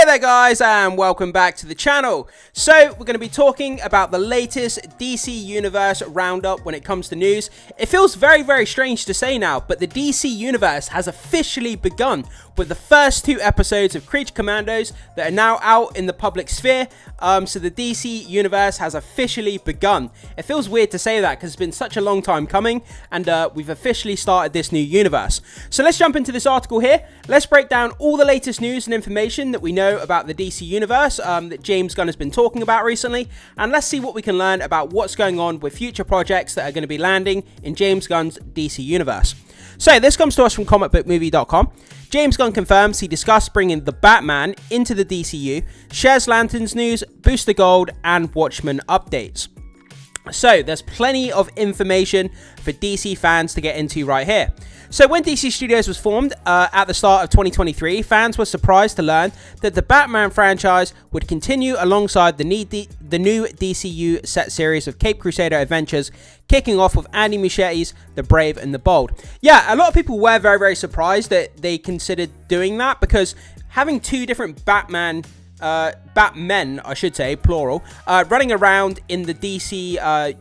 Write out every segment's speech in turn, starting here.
there guys, and welcome back to the channel. So we're going to be talking about the latest DC Universe roundup when it comes to news. It feels very strange to say now, but the DC Universe has officially begun with the first 2 episodes of Creature Commandos that are now out in the public sphere. So the DC Universe has officially begun. It feels weird to say that because it's been such a long time coming, and we've officially started this new universe. So let's jump into this article here. Let's break down all the latest news and information that we know about the DC Universe that James Gunn has been talking about recently, and let's see what we can learn about what's going on with future projects that are going to be landing in James Gunn's DC Universe. So this comes to us from comicbookmovie.com. James Gunn confirms he discussed bringing the Batman into the DCU, shares Lanterns news, Booster Gold and Watchmen updates. So there's plenty of information for DC fans to get into right here. So when DC Studios was formed at the start of 2023, fans were surprised to learn that the Batman franchise would continue alongside the new DCU set series of Cape Crusader adventures, kicking off with Andy Muschietti's The Brave and the Bold. Yeah, a lot of people were very surprised that they considered doing that, because having 2 different Batmen, I should say, plural, running around in the DC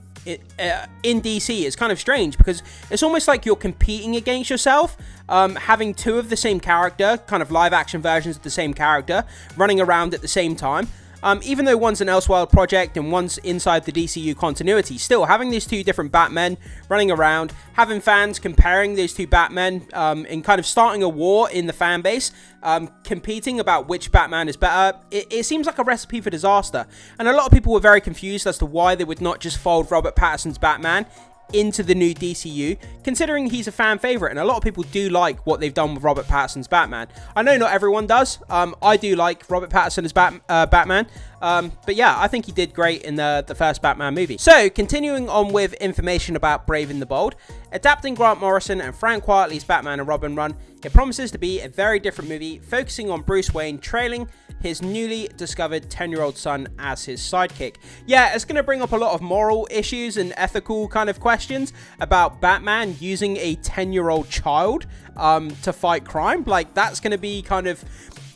in DC is kind of strange, because it's almost like you're competing against yourself, having 2 of the same character, kind of live action versions of the same character, running around at the same time. Even though one's an Elseworlds project and one's inside the DCU continuity, still having these 2 different Batmen running around, having fans comparing these 2 Batmen, and kind of starting a war in the fan base, competing about which Batman is better, it seems like a recipe for disaster. And a lot of people were very confused as to why they would not just fold Robert Pattinson's Batman into the new DCU, considering he's a fan favorite, and a lot of people do like what they've done with Robert Pattinson's Batman. I know not everyone does. I do like Robert Pattinson as Batman, but yeah, I think he did great in the first Batman movie. So, continuing on with information about Brave and the Bold, adapting Grant Morrison and Frank Quitely's Batman and Robin run, it promises to be a very different movie, focusing on Bruce Wayne trailing his newly discovered 10-year-old son as his sidekick. Yeah, it's going to bring up a lot of moral issues and ethical kind of questions about Batman using a 10-year-old child to fight crime. Like, that's going to be kind of...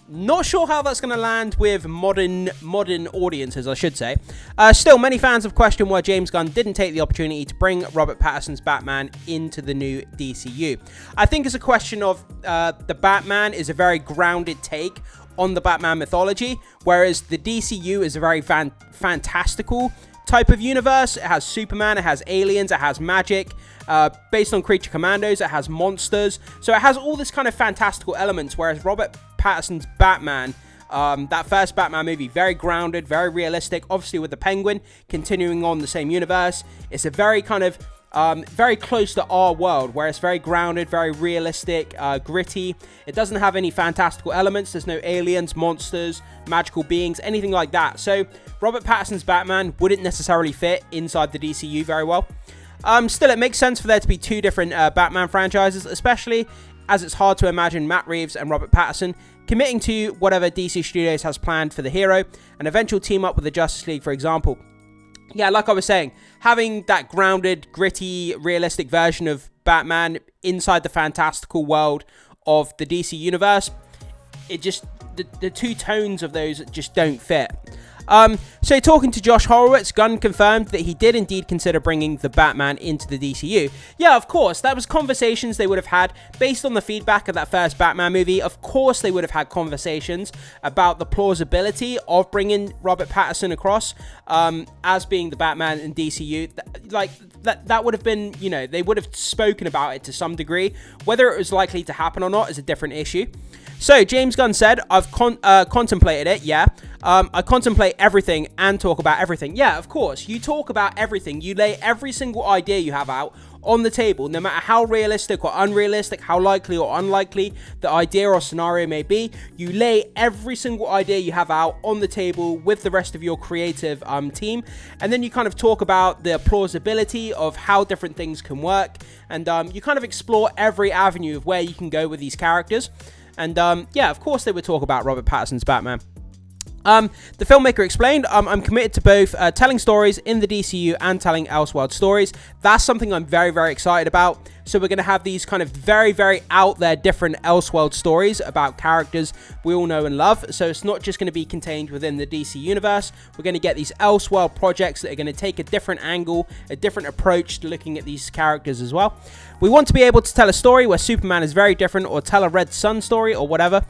not sure how that's going to land with modern audiences, I should say. Still, many fans have questioned why James Gunn didn't take the opportunity to bring Robert Pattinson's Batman into the new DCU. I think it's a question of the Batman is a very grounded take on the Batman mythology, whereas the DCU is a very fantastical type of universe. It has Superman, it has aliens, it has magic. Based on Creature Commandos, it has monsters. So it has all this kind of fantastical elements, whereas Robert Pattinson's Batman, that first Batman movie, very grounded, very realistic, obviously with the Penguin continuing on the same universe. It's a very kind of very close to our world, where it's very grounded, very realistic, gritty. It doesn't have any fantastical elements. There's no aliens, monsters, magical beings, anything like that. So Robert Pattinson's Batman wouldn't necessarily fit inside the DCU very well. Still, it makes sense for there to be 2 different Batman franchises, especially as it's hard to imagine Matt Reeves and Robert Pattinson committing to whatever DC Studios has planned for the hero, an eventual team up with the Justice League, for example. Yeah, like I was saying, having that grounded, gritty, realistic version of Batman inside the fantastical world of the DC Universe, it just, the 2 tones of those just don't fit. So talking to Josh Horowitz, Gunn confirmed that he did indeed consider bringing the Batman into the DCU. Yeah, of course, that was conversations they would have had based on the feedback of that first Batman movie. Of course, they would have had conversations about the plausibility of bringing Robert Pattinson across as being the Batman in DCU. That would have been, you know, they would have spoken about it to some degree. Whether it was likely to happen or not is a different issue. So, James Gunn said, I've contemplated it, yeah. I contemplate everything and talk about everything. Yeah, of course, you talk about everything. You lay every single idea you have out on the table, no matter how realistic or unrealistic, how likely or unlikely the idea or scenario may be. You lay every single idea you have out on the table with the rest of your creative team, and then you kind of talk about the plausibility of how different things can work, and you kind of explore every avenue of where you can go with these characters. And yeah, of course they would talk about Robert Pattinson's Batman. The filmmaker explained, I'm committed to both telling stories in the DCU and telling Elseworlds stories. That's something I'm very excited about. So we're going to have these kind of very, very out there different Elseworlds stories about characters we all know and love. So it's not just going to be contained within the DC universe. We're going to get these Elseworld projects that are going to take a different angle, a different approach to looking at these characters as well. We want to be able to tell a story where Superman is very different, or tell a Red Sun story or whatever.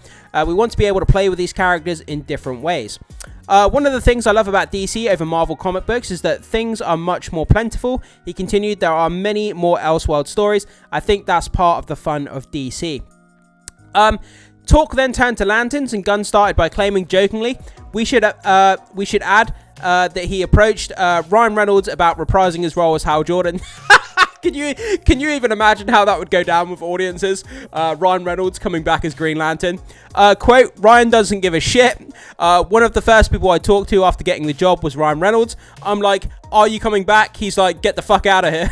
We want to be able to play with these characters in different ways. One of the things I love about DC over Marvel comic books is that things are much more plentiful. He continued, there are many more Elseworld stories. I think that's part of the fun of DC. Talk then turned to lanterns, and Gunn started by claiming jokingly, we should add that he approached Ryan Reynolds about reprising his role as Hal Jordan. Can you even imagine how that would go down with audiences? Ryan Reynolds coming back as Green Lantern. Quote, Ryan doesn't give a shit. One of the first people I talked to after getting the job was Ryan Reynolds. I'm like, are you coming back? He's like, get the fuck out of here.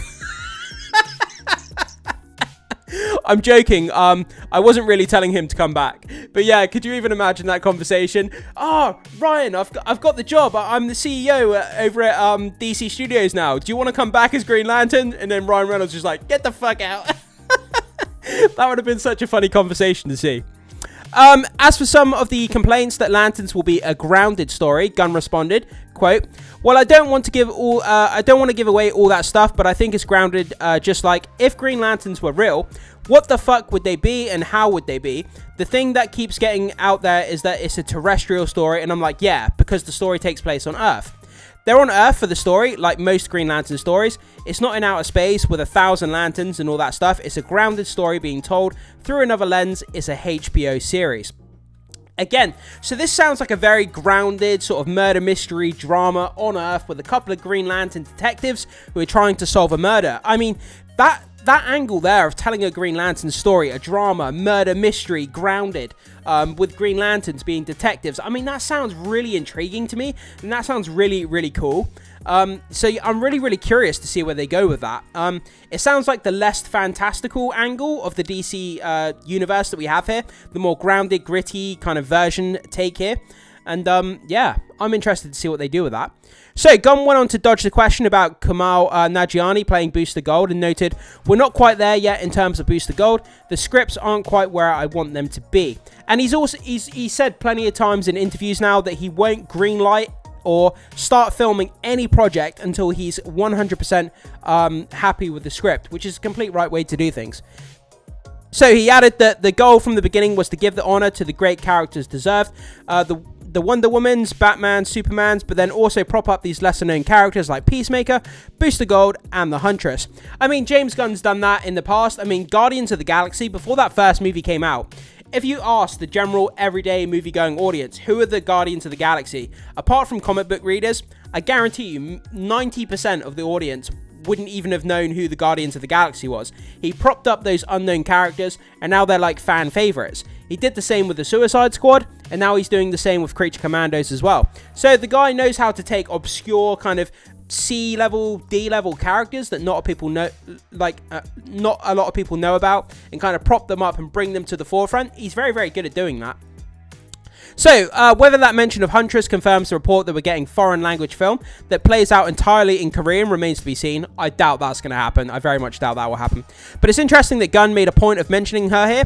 I'm joking. I wasn't really telling him to come back. But yeah, could you even imagine that conversation? Oh, Ryan, I've got the job. I'm the CEO over at DC Studios now. Do you want to come back as Green Lantern? And then Ryan Reynolds just like, get the fuck out. That would have been such a funny conversation to see. As for some of the complaints that Lanterns will be a grounded story, Gunn responded, quote, well, I don't want to give away all that stuff, but I think it's grounded, just like if Green Lanterns were real, what the fuck would they be and how would they be? The thing that keeps getting out there is that it's a terrestrial story, and I'm like, yeah, because the story takes place on Earth. They're on Earth for the story, like most Green Lantern stories. It's not in outer space with 1,000 lanterns and all that stuff. It's a grounded story being told through another lens. It's a HBO series. Again, so this sounds like a very grounded sort of murder mystery drama on Earth with a couple of Green Lantern detectives who are trying to solve a murder. I mean, that angle there of telling a Green Lantern story, a drama, murder mystery, grounded, with Green Lanterns being detectives, I mean, that sounds really intriguing to me, and that sounds really, really cool. So I'm really, really curious to see where they go with that. It sounds like the less fantastical angle of the DC universe that we have here, the more grounded, gritty kind of version take here. And yeah, I'm interested to see what they do with that. So Gunn went on to dodge the question about Kamal Nanjiani playing Booster Gold and noted, we're not quite there yet in terms of Booster Gold. The scripts aren't quite where I want them to be. And he said plenty of times in interviews now that he won't greenlight or start filming any project until he's 100% happy with the script, which is a complete right way to do things. So he added that the goal from the beginning was to give the honor to the great characters deserved, the Wonder Womans, Batman, Supermans, but then also prop up these lesser known characters like Peacemaker, Booster Gold, and the Huntress. I mean, James Gunn's done that in the past. I mean, Guardians of the Galaxy, before that first movie came out, if you ask the general everyday movie-going audience, who are the Guardians of the Galaxy, apart from comic book readers, I guarantee you 90% of the audience wouldn't even have known who the Guardians of the Galaxy was. He propped up those unknown characters, and now they're like fan favorites. He did the same with the Suicide Squad, and now he's doing the same with Creature Commandos as well. So the guy knows how to take obscure kind of C-level, D-level characters that not a lot of people know about, and kind of prop them up and bring them to the forefront. He's very, very good at doing that. So, whether that mention of Huntress confirms the report that we're getting foreign language film that plays out entirely in Korean remains to be seen. I doubt that's going to happen. I very much doubt that will happen. But it's interesting that Gunn made a point of mentioning her here.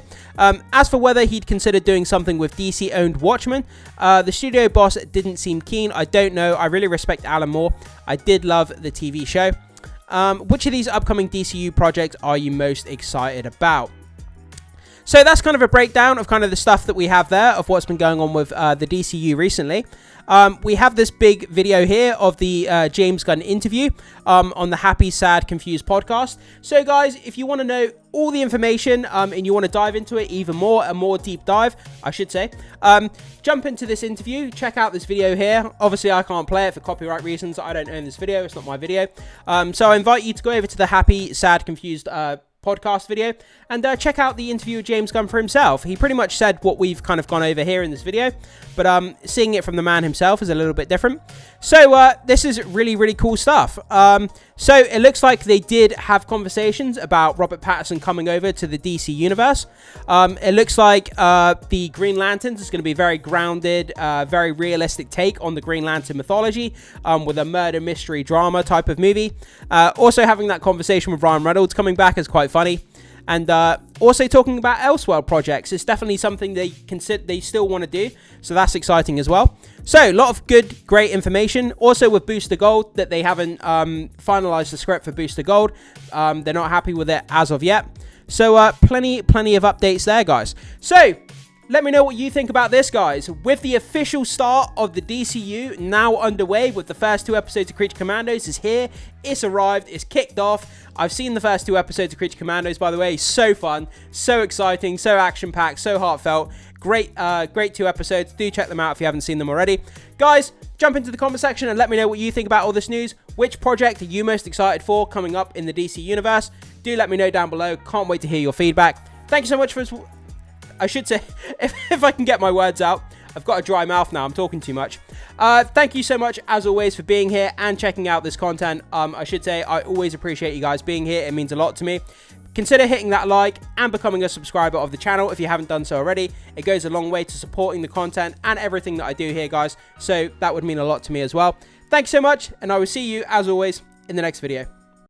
As for whether he'd consider doing something with DC-owned Watchmen, the studio boss didn't seem keen. I don't know. I really respect Alan Moore. I did love the TV show. Which of these upcoming DCU projects are you most excited about? So that's kind of a breakdown of kind of the stuff that we have there of what's been going on with the DCU recently. We have this big video here of the James Gunn interview on the Happy, Sad, Confused podcast. So guys, if you want to know all the information and you want to dive into it even more, a more deep dive, I should say, jump into this interview, check out this video here. Obviously, I can't play it for copyright reasons. I don't own this video. It's not my video. So I invite you to go over to the Happy, Sad, Confused podcast video and check out the interview with James Gunn for himself. He pretty much said what we've kind of gone over here in this video, but seeing it from the man himself is a little bit different. So this is really, really cool stuff. So it looks like they did have conversations about Robert Pattinson coming over to the DC universe. It looks like the Green Lanterns is going to be very grounded, very realistic take on the Green Lantern mythology, with a murder mystery drama type of movie. Also having that conversation with Ryan Reynolds coming back is quite funny. And also talking about Elseworlds projects. It's definitely something they still want to do. So that's exciting as well. So a lot of good, great information. Also with Booster Gold, that they haven't finalized the script for Booster Gold. They're not happy with it as of yet. So plenty of updates there, guys. So let me know what you think about this, guys. With the official start of the DCU now underway, with the first 2 episodes of Creature Commandos is here. It's arrived. It's kicked off. I've seen the first 2 episodes of Creature Commandos, by the way. So fun, so exciting, so action-packed, so heartfelt. Great 2 episodes. Do check them out if you haven't seen them already. Guys, jump into the comment section and let me know what you think about all this news. Which project are you most excited for coming up in the DC universe? Do let me know down below. Can't wait to hear your feedback. Thank you so much for... I should say, if I can get my words out. I've got a dry mouth now. I'm talking too much. Thank you so much, as always, for being here and checking out this content. I should say, I always appreciate you guys being here. It means a lot to me. Consider hitting that like and becoming a subscriber of the channel if you haven't done so already. It goes a long way to supporting the content and everything that I do here, guys. So that would mean a lot to me as well. Thanks so much, and I will see you, as always, in the next video.